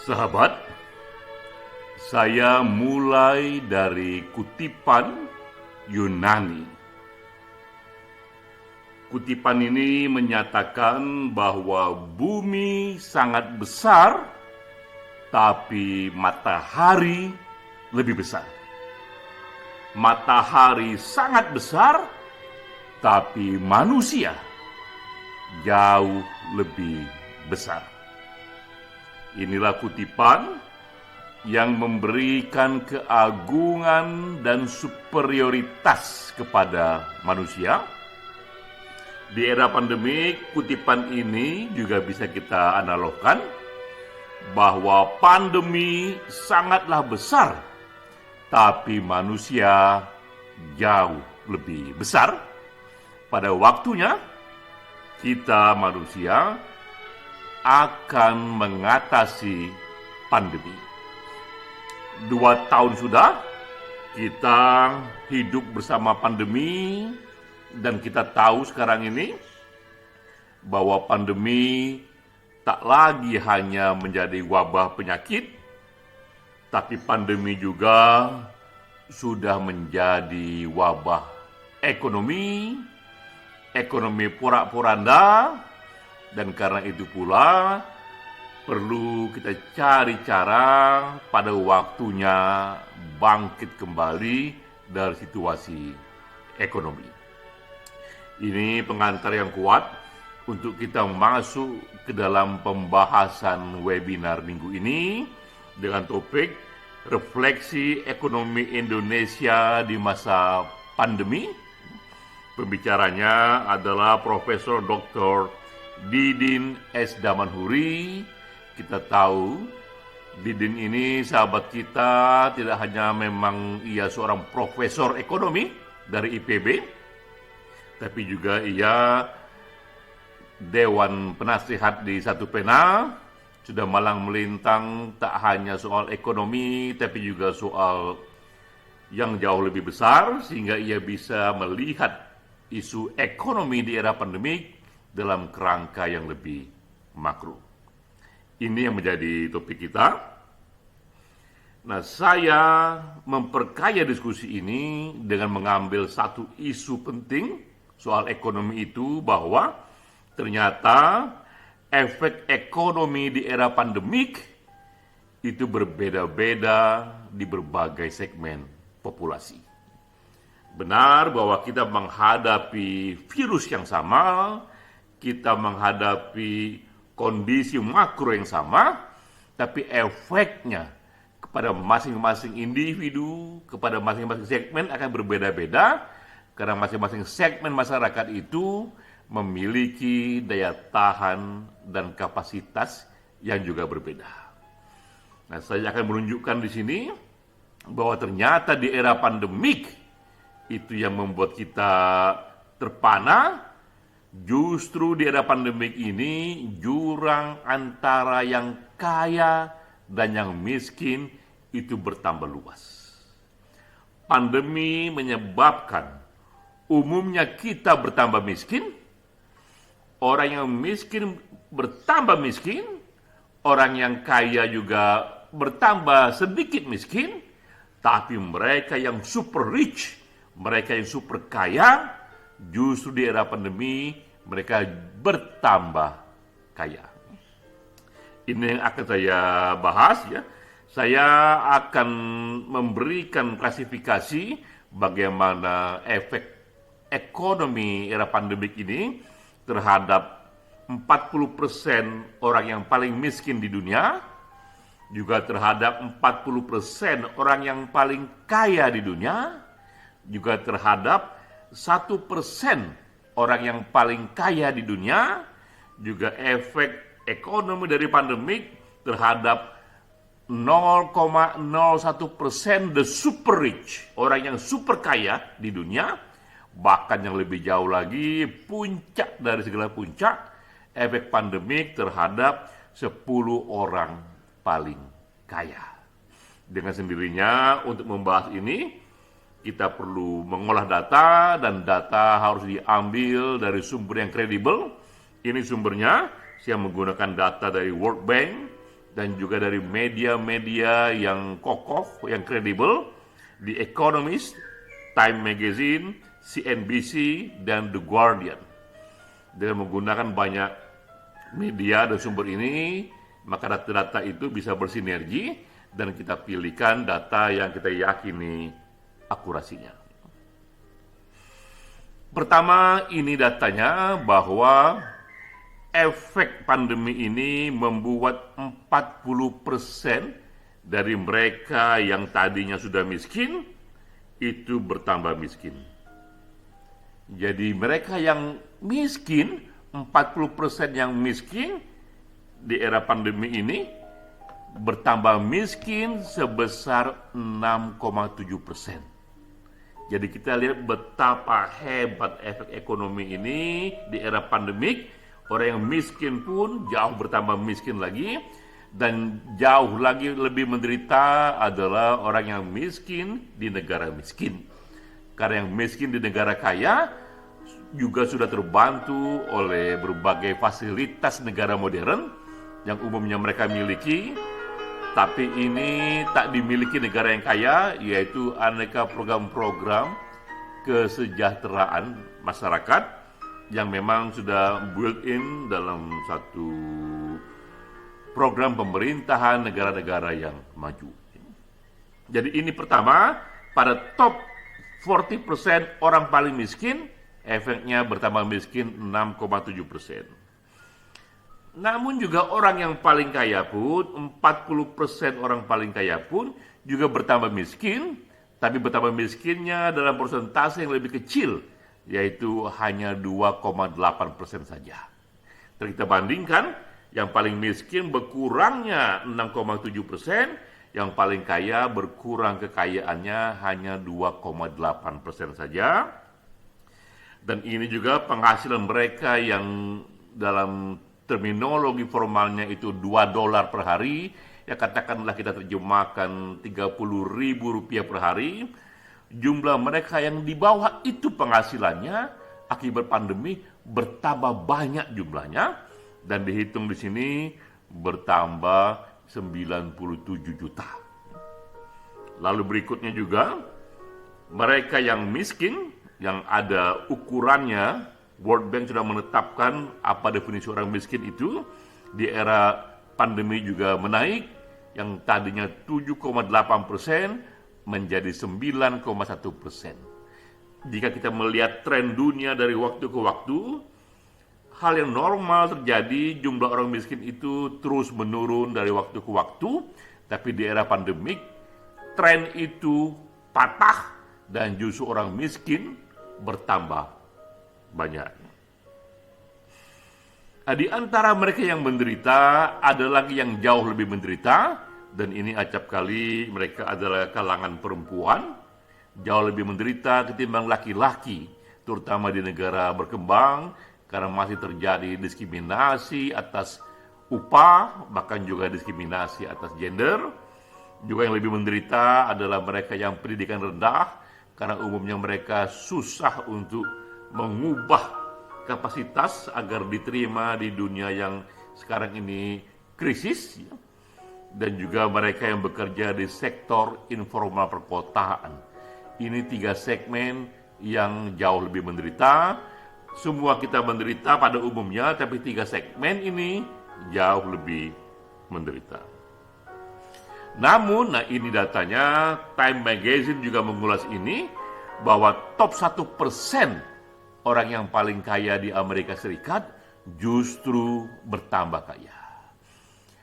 Sahabat, saya mulai dari kutipan Yunani. Kutipan ini menyatakan bahwa bumi sangat besar, tapi matahari lebih besar. Matahari sangat besar, tapi manusia jauh lebih besar. Inilah kutipan yang memberikan keagungan dan superioritas kepada manusia. Di era pandemik, kutipan ini juga bisa kita analogkan bahwa pandemi sangatlah besar, tapi manusia jauh lebih besar. Pada waktunya, kita manusia akan mengatasi pandemi. 2 tahun sudah kita hidup bersama pandemi, dan kita tahu sekarang ini bahwa pandemi tak lagi hanya menjadi wabah penyakit, tapi pandemi juga sudah menjadi wabah ekonomi porak-poranda, dan karena itu pula perlu kita cari cara pada waktunya bangkit kembali dari situasi ekonomi. Ini pengantar yang kuat untuk kita masuk ke dalam pembahasan webinar minggu ini dengan topik refleksi ekonomi Indonesia di masa pandemi. Pembicaranya adalah Profesor Dr. Didin S. Damanhuri. Kita tahu Didin ini sahabat kita tidak hanya memang ia seorang profesor ekonomi dari IPB, tapi juga ia Dewan Penasihat di Satu Pena, sudah malang melintang tak hanya soal ekonomi, tapi juga soal yang jauh lebih besar, sehingga ia bisa melihat isu ekonomi di era pandemik dalam kerangka yang lebih makro. Ini yang menjadi topik kita. Nah, saya memperkaya diskusi ini dengan mengambil satu isu penting soal ekonomi itu, bahwa ternyata efek ekonomi di era pandemik itu berbeda-beda di berbagai segmen populasi. Benar bahwa kita menghadapi virus yang sama, kita menghadapi kondisi makro yang sama, tapi efeknya kepada masing-masing individu, kepada masing-masing segmen akan berbeda-beda, karena masing-masing segmen masyarakat itu memiliki daya tahan dan kapasitas yang juga berbeda. Nah, saya akan menunjukkan di sini bahwa ternyata di era pandemik itu yang membuat kita terpana. Justru di era pandemik ini jurang antara yang kaya dan yang miskin itu bertambah luas. Pandemi menyebabkan umumnya kita bertambah miskin, orang yang miskin bertambah miskin, orang yang kaya juga bertambah sedikit miskin, tapi mereka yang super rich, mereka yang super kaya, justru di era pandemi mereka bertambah kaya. Ini yang akan saya bahas ya. Saya akan memberikan klasifikasi bagaimana efek ekonomi era pandemik ini terhadap 40% orang yang paling miskin di dunia, juga terhadap 40% orang yang paling kaya di dunia, juga terhadap 1% orang yang paling kaya di dunia, juga efek ekonomi dari pandemik terhadap 0,01% the super rich, orang yang super kaya di dunia. Bahkan yang lebih jauh lagi, puncak dari segala puncak, efek pandemik terhadap 10 orang paling kaya. Dengan sendirinya untuk membahas ini, kita perlu mengolah data, dan data harus diambil dari sumber yang kredibel. Ini sumbernya, saya menggunakan data dari World Bank, dan juga dari media-media yang kokoh, yang kredibel, The Economist, Time Magazine, CNBC, dan The Guardian. Dengan menggunakan banyak media dan sumber ini, maka data-data itu bisa bersinergi dan kita pilihkan data yang kita yakini akurasinya. Pertama, ini datanya bahwa efek pandemi ini membuat 40% dari mereka yang tadinya sudah miskin, itu bertambah miskin. Jadi mereka yang miskin, 40% yang miskin di era pandemi ini, bertambah miskin sebesar 6,7%. Jadi kita lihat betapa hebat efek ekonomi ini di era pandemik. Orang yang miskin pun jauh bertambah miskin lagi. Dan jauh lagi lebih menderita adalah orang yang miskin di negara miskin. Karena yang miskin di negara kaya juga sudah terbantu oleh berbagai fasilitas negara modern yang umumnya mereka miliki. Tapi ini tak dimiliki negara yang kaya, yaitu aneka program-program kesejahteraan masyarakat yang memang sudah built-in dalam satu program pemerintahan negara-negara yang maju. Jadi ini pertama, pada top 40% orang paling miskin, efeknya bertambah miskin 6,7%. Namun juga orang yang paling kaya pun, 40% orang paling kaya pun juga bertambah miskin, tapi bertambah miskinnya dalam persentase yang lebih kecil, yaitu hanya 2,8% saja. Terus kita bandingkan, yang paling miskin berkurangnya 6,7%, yang paling kaya berkurang kekayaannya hanya 2,8% saja. Dan ini juga penghasilan mereka yang dalam terminologi formalnya itu $2 per hari, ya katakanlah kita terjemahkan Rp30.000 per hari. Jumlah mereka yang di bawah itu penghasilannya akibat pandemi bertambah banyak jumlahnya, dan dihitung di sini bertambah 97 juta. Lalu berikutnya juga mereka yang miskin yang ada ukurannya. World Bank sudah menetapkan apa definisi orang miskin itu. Di era pandemi juga menaik, yang tadinya 7,8% menjadi 9,1%. Jika kita melihat tren dunia dari waktu ke waktu, hal yang normal terjadi, jumlah orang miskin itu terus menurun dari waktu ke waktu. Tapi di era pandemik, tren itu patah dan justru orang miskin bertambah banyak. Nah, di antara mereka yang menderita, ada lagi yang jauh lebih menderita, dan ini acap kali mereka adalah kalangan perempuan, jauh lebih menderita ketimbang laki-laki, terutama di negara berkembang, karena masih terjadi diskriminasi atas upah, bahkan juga diskriminasi atas gender. Juga yang lebih menderita adalah mereka yang pendidikan rendah, karena umumnya mereka susah untuk mengubah kapasitas agar diterima di dunia yang sekarang ini krisis, dan juga mereka yang bekerja di sektor informal perkotaan. Ini 3 segmen yang jauh lebih menderita. Semua kita menderita pada umumnya, tapi 3 segmen ini jauh lebih menderita. Namun, ini datanya, Time Magazine juga mengulas ini, bahwa top 1% orang yang paling kaya di Amerika Serikat justru bertambah kaya.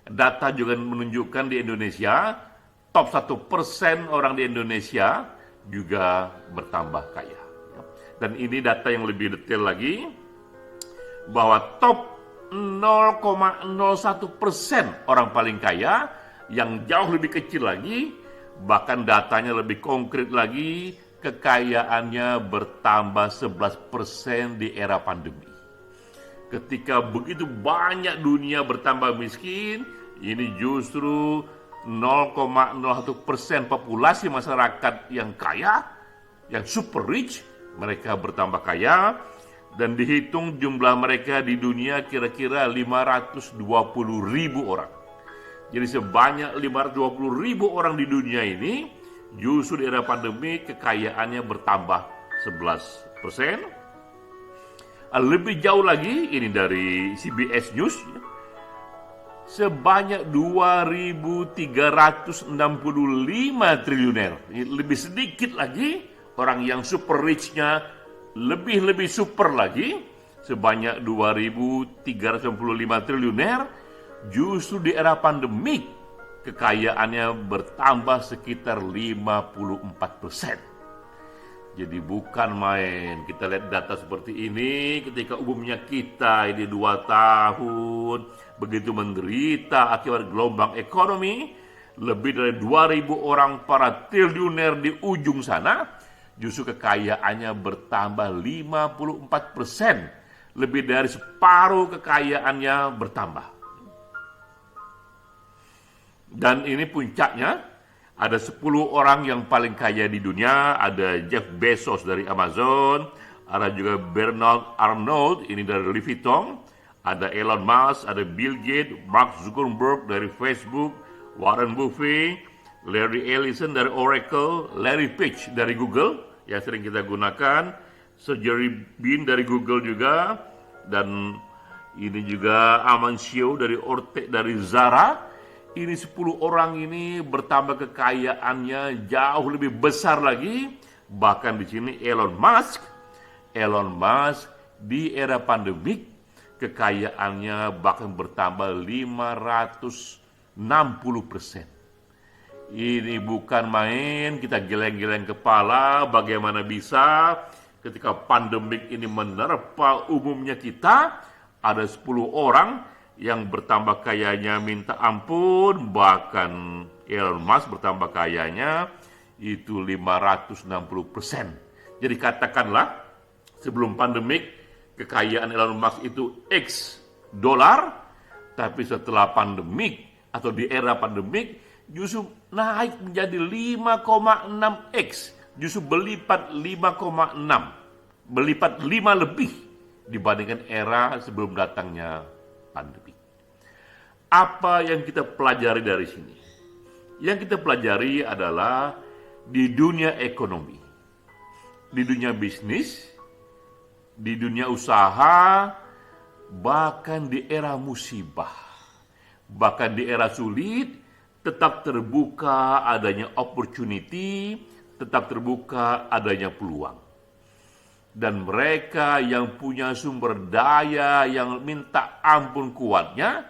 Data juga menunjukkan di Indonesia, top 1% orang di Indonesia juga bertambah kaya. Dan ini data yang lebih detail lagi, bahwa top 0,01% orang paling kaya, yang jauh lebih kecil lagi, bahkan datanya lebih konkret lagi, kekayaannya bertambah 11% di era pandemi. Ketika begitu banyak dunia bertambah miskin, ini justru 0,01% populasi masyarakat yang kaya, yang super rich, mereka bertambah kaya, dan dihitung jumlah mereka di dunia kira-kira 520.000 orang. Jadi sebanyak 520.000 orang di dunia ini, justru di era pandemi kekayaannya bertambah 11%. Lebih jauh lagi, ini dari CBS News, sebanyak 2.365 triliuner. Lebih sedikit lagi, orang yang super rich-nya lebih super lagi, sebanyak 2.365 triliuner, justru di era pandemik kekayaannya bertambah sekitar 54%. Jadi bukan main. Kita lihat data seperti ini ketika umumnya kita ini 2 tahun begitu menderita akibat gelombang ekonomi, lebih dari 2.000 orang para triliuner di ujung sana, justru kekayaannya bertambah 54%. Lebih dari separuh kekayaannya bertambah. Dan ini puncaknya, ada 10 orang yang paling kaya di dunia. Ada Jeff Bezos dari Amazon, ada juga Bernard Arnault, ini dari Louis Vuitton, ada Elon Musk, ada Bill Gates, Mark Zuckerberg dari Facebook, Warren Buffett, Larry Ellison dari Oracle, Larry Page dari Google, yang sering kita gunakan, Sergey Brin dari Google juga, dan ini juga Aman Xiao dari dari Zara. Ini 10 orang ini bertambah kekayaannya jauh lebih besar lagi. Bahkan di sini Elon Musk di era pandemik kekayaannya bahkan bertambah 560%. Ini bukan main, kita geleng-geleng kepala bagaimana bisa ketika pandemik ini menerpa umumnya kita, ada 10 orang yang bertambah kayanya minta ampun, bahkan Elon Musk bertambah kayanya itu 560%. Jadi katakanlah sebelum pandemik kekayaan Elon Musk itu X dolar, tapi setelah pandemik atau di era pandemik justru naik menjadi 5,6x, justru berlipat 5,6, berlipat 5 lebih dibandingkan era sebelum datangnya pandemi. Apa yang kita pelajari dari sini? Yang kita pelajari adalah di dunia ekonomi, di dunia bisnis, di dunia usaha, bahkan di era musibah, bahkan di era sulit, tetap terbuka adanya opportunity, tetap terbuka adanya peluang. Dan mereka yang punya sumber daya yang minta ampun kuatnya,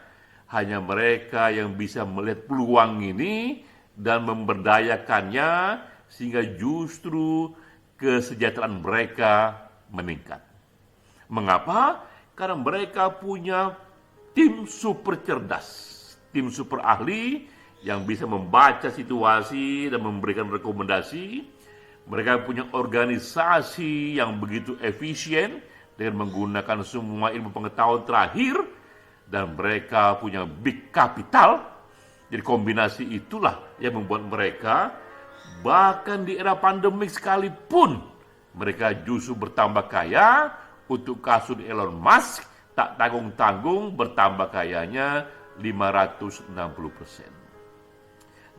hanya mereka yang bisa melihat peluang ini dan memberdayakannya sehingga justru kesejahteraan mereka meningkat. Mengapa? Karena mereka punya tim super cerdas, tim super ahli yang bisa membaca situasi dan memberikan rekomendasi. Mereka punya organisasi yang begitu efisien dengan menggunakan semua ilmu pengetahuan terakhir, dan mereka punya big capital. Jadi kombinasi itulah yang membuat mereka bahkan di era pandemik sekalipun mereka justru bertambah kaya. Untuk kasus Elon Musk tak tanggung-tanggung bertambah kayanya 560%.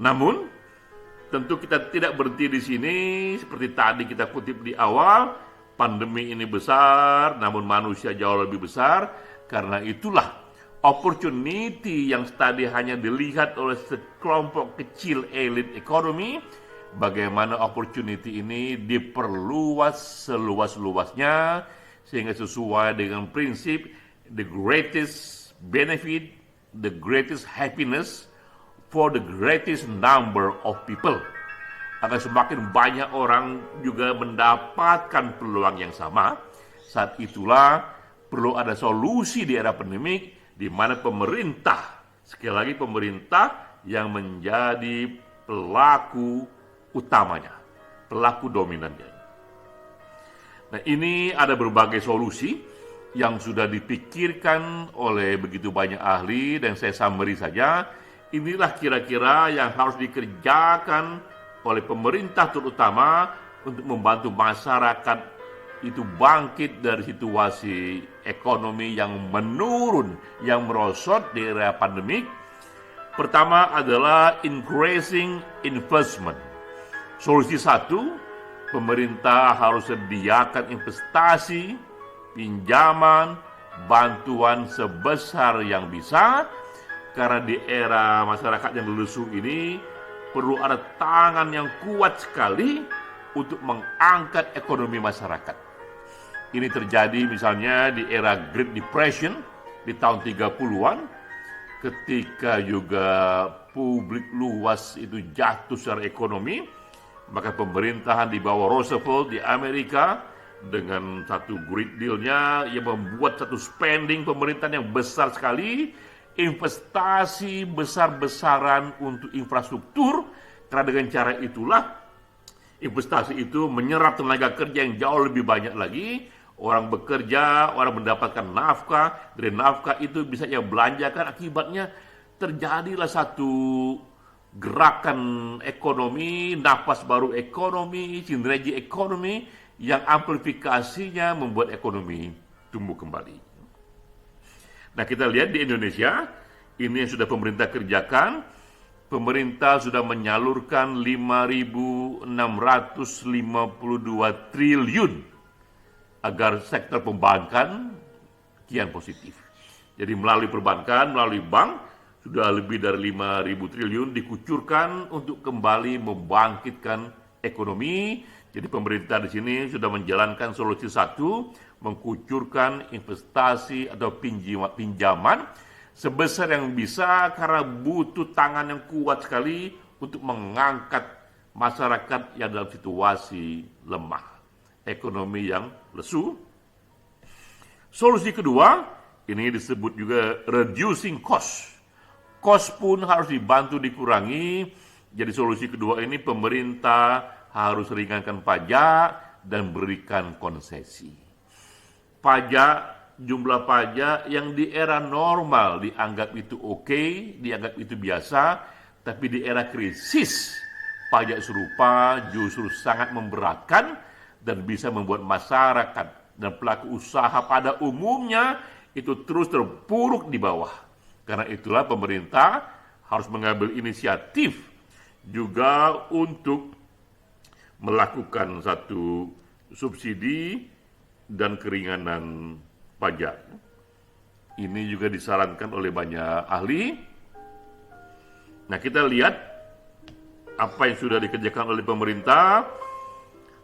Namun tentu kita tidak berhenti di sini. Seperti tadi kita kutip di awal, pandemi ini besar, namun manusia jauh lebih besar. Karena itulah opportunity yang tadi hanya dilihat oleh sekelompok kecil elit ekonomi, bagaimana opportunity ini diperluas seluas-luasnya, sehingga sesuai dengan prinsip the greatest benefit, the greatest happiness for the greatest number of people. Agar semakin banyak orang juga mendapatkan peluang yang sama. Saat itulah perlu ada solusi di era pandemik, di mana pemerintah, sekali lagi pemerintah yang menjadi pelaku utamanya, pelaku dominannya. Nah, ini ada berbagai solusi yang sudah dipikirkan oleh begitu banyak ahli, dan saya summary saja. Inilah kira-kira yang harus dikerjakan oleh pemerintah terutama untuk membantu masyarakat itu bangkit dari situasi ekonomi yang menurun, yang merosot di era pandemik. Pertama adalah increasing investment. Solusi satu, pemerintah harus sediakan investasi, pinjaman, bantuan sebesar yang bisa, karena di era masyarakat yang lesu ini perlu ada tangan yang kuat sekali untuk mengangkat ekonomi masyarakat. Ini terjadi misalnya di era Great Depression di tahun 30-an, ketika juga publik luas itu jatuh secara ekonomi, maka pemerintahan di bawah Roosevelt di Amerika dengan satu Great Deal-nya yang membuat satu spending pemerintahan yang besar sekali, investasi besar-besaran untuk infrastruktur, karena dengan cara itulah investasi itu menyerap tenaga kerja yang jauh lebih banyak lagi. Orang bekerja, orang mendapatkan nafkah, dari nafkah itu bisa ia belanjakan, akibatnya terjadilah satu gerakan ekonomi, nafas baru ekonomi, sinergi ekonomi yang amplifikasinya membuat ekonomi tumbuh kembali. Nah, kita lihat di Indonesia, ini yang sudah pemerintah kerjakan. Pemerintah sudah menyalurkan 5.652 triliun agar sektor perbankan kian positif. Jadi melalui perbankan, melalui bank, sudah lebih dari 5.000 triliun dikucurkan untuk kembali membangkitkan ekonomi. Jadi pemerintah di sini sudah menjalankan solusi satu, mengkucurkan investasi atau pinjaman sebesar yang bisa, karena butuh tangan yang kuat sekali untuk mengangkat masyarakat yang dalam situasi lemah, ekonomi yang lesu. Solusi kedua, ini disebut juga reducing cost. Cost pun harus dibantu dikurangi. Jadi solusi kedua ini pemerintah harus ringankan pajak dan berikan konsesi. Pajak, jumlah pajak yang di era normal dianggap itu oke, dianggap itu biasa, tapi di era krisis pajak serupa justru sangat memberatkan dan bisa membuat masyarakat dan pelaku usaha pada umumnya itu terus terpuruk di bawah. Karena itulah pemerintah harus mengambil inisiatif juga untuk melakukan satu subsidi dan keringanan pajak. Ini juga disarankan oleh banyak ahli. Nah, kita lihat apa yang sudah dikerjakan oleh pemerintah.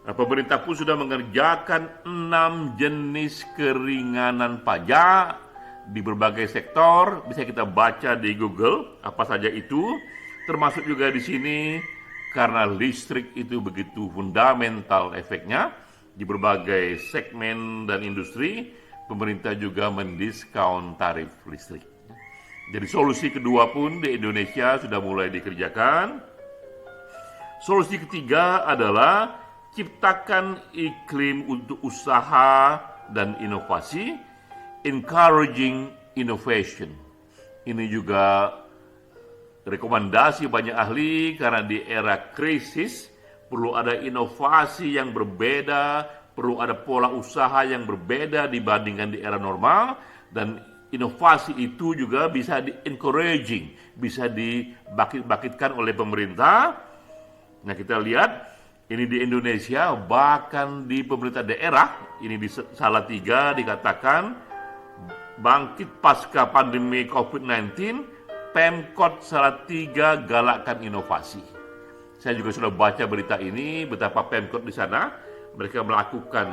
Nah, pemerintah pun sudah mengerjakan 6 jenis keringanan pajak di berbagai sektor. Bisa kita baca di Google apa saja itu, termasuk juga di sini karena listrik itu begitu fundamental efeknya di berbagai segmen dan industri. Pemerintah juga mendiskon tarif listrik. Jadi solusi kedua pun di Indonesia sudah mulai dikerjakan. Solusi ketiga adalah ciptakan iklim untuk usaha dan inovasi, encouraging innovation. Ini juga rekomendasi banyak ahli, karena di era krisis perlu ada inovasi yang berbeda, perlu ada pola usaha yang berbeda dibandingkan di era normal, dan inovasi itu juga bisa di-encouraging, bisa dibangkitkan oleh pemerintah. Nah, kita lihat ini di Indonesia, bahkan di pemerintah daerah, ini di Salatiga dikatakan bangkit pasca pandemi COVID-19, Pemkot Salatiga galakkan inovasi. Saya juga sudah baca berita ini, betapa Pemkot di sana, mereka melakukan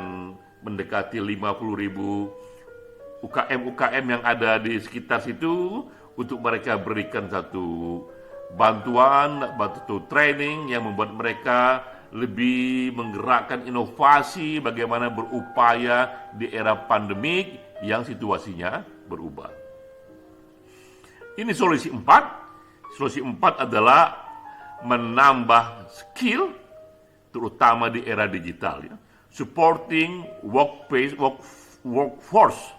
mendekati 50.000 UKM-UKM yang ada di sekitar situ, untuk mereka berikan satu bantuan, satu training yang membuat mereka lebih menggerakkan inovasi bagaimana berupaya di era pandemik yang situasinya berubah. Ini solusi 4. Solusi 4 adalah menambah skill, terutama di era digital, ya. Supporting workforce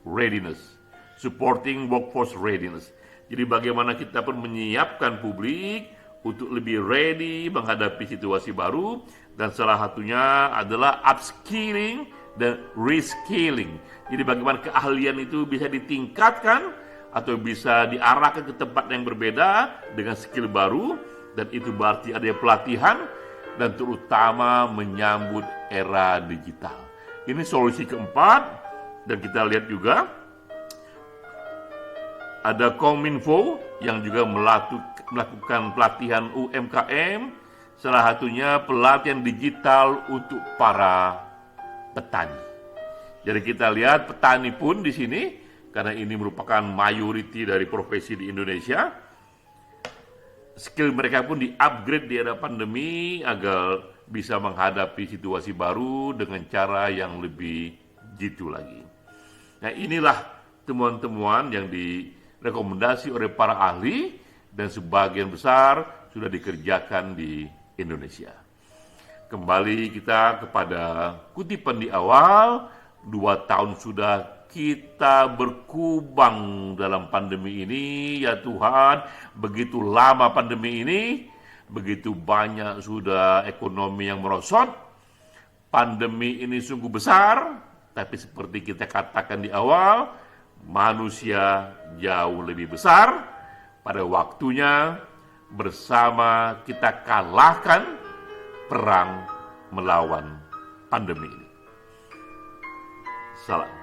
readiness. Supporting workforce readiness. Jadi bagaimana kita pun menyiapkan publik untuk lebih ready menghadapi situasi baru, dan salah satunya adalah upskilling dan reskilling. Jadi bagaimana keahlian itu bisa ditingkatkan atau bisa diarahkan ke tempat yang berbeda dengan skill baru, dan itu berarti ada pelatihan, dan terutama menyambut era digital. Ini solusi keempat, dan kita lihat juga ada Kominfo yang juga melakukan pelatihan UMKM, salah satunya pelatihan digital untuk para petani. Jadi kita lihat petani pun di sini, karena ini merupakan mayoriti dari profesi di Indonesia, skill mereka pun di-upgrade di era pandemi agar bisa menghadapi situasi baru dengan cara yang lebih jitu lagi. Nah, inilah temuan-temuan yang direkomendasi oleh para ahli dan sebagian besar sudah dikerjakan di Indonesia. Kembali kita kepada kutipan di awal, 2 tahun sudah kita berkubang dalam pandemi ini, ya Tuhan, begitu lama pandemi ini, begitu banyak sudah ekonomi yang merosot, pandemi ini sungguh besar, tapi seperti kita katakan di awal, manusia jauh lebih besar. Pada waktunya bersama kita kalahkan perang melawan pandemi ini. Salam.